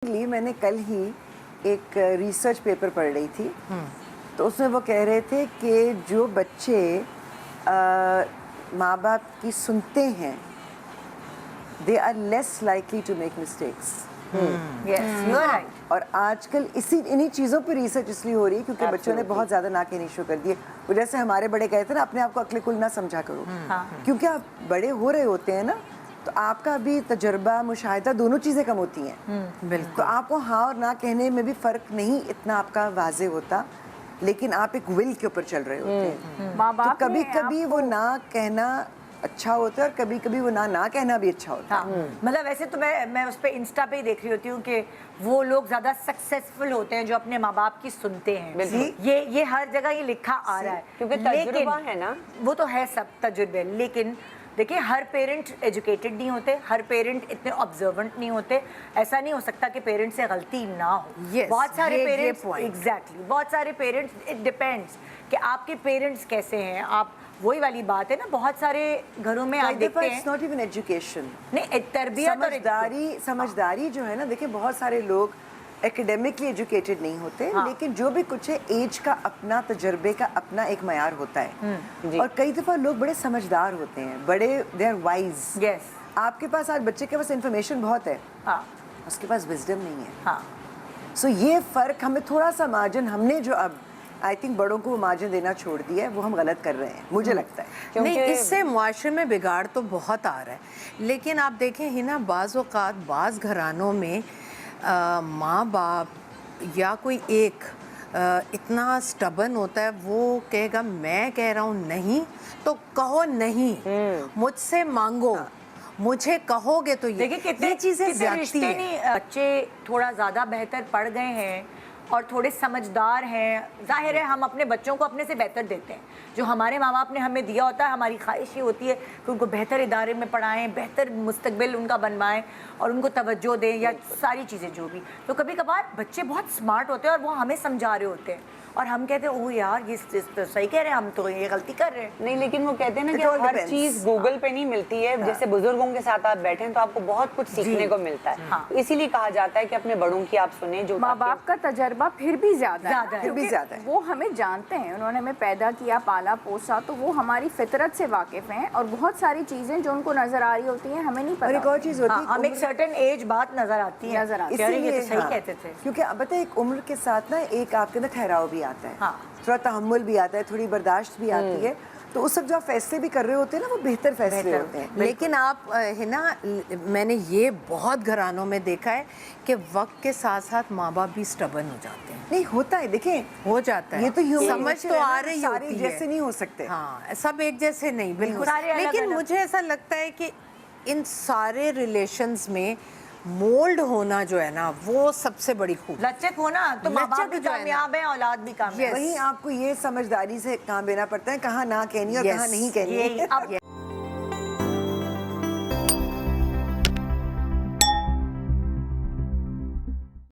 میں نے کل ہی ایک ریسرچ پیپر پڑھ رہی تھی تو اس میں وہ کہہ رہے تھے کہ جو بچے ماں باپ کی سنتے ہیں they are less likely to make mistakes. اور آج کل انہی چیزوں پہ ریسرچ اس لیے ہو رہی ہے کیونکہ بچوں نے بہت زیادہ نا کہنے شروع کر دیے. وہ جیسے ہمارے بڑے کہتے ہیں نا اپنے آپ کو عقل کل نہ سمجھا کرو, کیونکہ آپ بڑے ہو رہے ہوتے ہیں نا تو آپ کا بھی تجربہ مشاہدہ دونوں چیزیں کم ہوتی ہیں. بالکل. تو آپ کو ہاں اور نہ کہنے میں بھی فرق نہیں اتنا آپ کا واضح ہوتا, لیکن آپ ایک ول کے اوپر چل رہے ہوتے ہیں. تو کبھی کبھی وہ نہ کہنا اچھا ہوتا ہے اور کبھی کبھی وہ نہ کہنا بھی اچھا ہوتا ہے. مطلب ویسے تو میں اس پہ انسٹا پہ ہی دیکھ رہی ہوتی ہوں کہ وہ لوگ زیادہ سکسیسفل ہوتے ہیں جو اپنے ماں باپ کی سنتے ہیں. یہ ہر جگہ یہ لکھا آ رہا ہے کیونکہ تجربہ ہے نا, وہ تو ہے سب تجربے. لیکن دیکھیں ہر پیرنٹ ایجوکیٹڈ نہیں ہوتے, ہر پیرنٹ اتنے آبزرونٹ نہیں ہوتے. ایسا نہیں ہو سکتا کہ پیرنٹ سے غلطی نہ ہو. بہت سارے پیرنٹس ایگزیکٹلی بہت سارے پیرنٹس اٹ ڈپینڈس کہ آپ کے پیرنٹس کیسے ہیں. آپ وہی والی بات ہے نا, بہت سارے گھروں میں آپ دیکھتے ہیں ناٹ ایون ایجوکیشن, نہیں تربیت اور سمجھداری جو ہے نا. دیکھیں بہت سارے لوگ ایکڈیمکلی ایجوکیٹڈ نہیں ہوتے, لیکن جو بھی کچھ ہے ایج کا اپنا تجربے کا اپنا ایک معیار ہوتا ہے. اور کئی دفعہ لوگ بڑے سمجھدار ہوتے ہیں, بڑے دے آر وائز. آپ کے پاس آج بچے کے پاس انفارمیشن بہت ہے, اس کے پاس وزڈم نہیں ہے. سو یہ فرق ہمیں تھوڑا سا مارجن, ہم نے جو اب آئی تھنک بڑوں کو مارجن دینا چھوڑ دیا ہے, وہ ہم غلط کر رہے ہیں مجھے لگتا ہے. نہیں, اس سے معاشرے میں بگاڑ تو بہت آ رہا ہے. لیکن آپ دیکھیں ہی نا, بعض اوقات بعض گھرانوں میں ماں باپ یا کوئی ایک اتنا سٹبن ہوتا ہے, وہ کہے گا میں کہہ رہا ہوں نہیں تو کہو نہیں, مجھ سے مانگو, مجھے کہو گے تو یہ چیزیں زیادتی ہیں. بچے تھوڑا زیادہ بہتر پڑھ گئے ہیں اور تھوڑے سمجھدار ہیں. ظاہر ہے ہم اپنے بچوں کو اپنے سے بہتر دیتے ہیں. جو ہمارے ماں باپ نے ہمیں دیا ہوتا ہے, ہماری خواہش یہ ہوتی ہے کہ ان کو بہتر ادارے میں پڑھائیں, بہتر مستقبل ان کا بنوائیں اور ان کو توجہ دیں یا ساری چیزیں جو بھی. تو کبھی کبھار بچے بہت سمارٹ ہوتے ہیں اور وہ ہمیں سمجھا رہے ہوتے ہیں اور ہم کہتے ہیں اوہ یار یہ صحیح کہہ رہے ہیں, ہم تو یہ غلطی کر رہے ہیں. نہیں, لیکن وہ کہتے ہیں نا کہ ہر چیز گوگل پہ نہیں ملتی ہے. جیسے بزرگوں کے ساتھ آپ بیٹھیں تو آپ کو بہت کچھ سیکھنے کو ملتا ہے. اسی لیے کہا جاتا ہے کہ اپنے بڑوں کی آپ سنیں. جو ماں باپ کا تجربہ پھر بھی زیادہ ہے, وہ ہمیں جانتے ہیں, انہوں نے ہمیں پیدا کیا, پالا پوسا, تو وہ ہماری فطرت سے واقف ہیں اور بہت ساری چیزیں جو ان کو نظر آ رہی ہوتی ہیں ہمیں نہیں پتا. ایک اور چیز ہوتی ہے, ہم ایک سرٹن ایج بات نظر آتی ہے, صحیح کہتے تھے. کیونکہ اب بتائیں ایک عمر کے ساتھ نا ایک آپ کے اندر ٹھہراؤ بھی آتا ہے, تھوڑا تحمل بھی آتا ہے, تھوڑی برداشت بھی آتی ہے. تو اس وقت جو آپ فیصلے بھی کر رہے ہوتے ہیں نا, وہ بہتر فیصلے ہوتے ہیں. لیکن آپ ہے نا, میں نے یہ بہت گھرانوں میں دیکھا ہے کہ وقت کے ساتھ ساتھ ماں باپ بھی سٹبن ہو جاتے ہیں. نہیں ہوتا ہے, دیکھیں ہو جاتا ہے, یہ تو سمجھ تو آ رہی ہوتی ہے, جیسے نہیں ہو سکتے. ہاں, سب ایک جیسے نہیں بالکل. لیکن مجھے ایسا لگتا ہے کہ ان سارے ریلیشنز میں مولڈ ہونا جو ہے نا, وہ سب سے بڑی خوب. لچک ہونا تو ماں باپ بھی کامیاب ہیں, اولاد بھی کامیاب. وہیں آپ کو یہ سمجھداری سے کام لینا پڑتا ہے, کہاں نہ کہنی اور کہاں نہیں کہنی.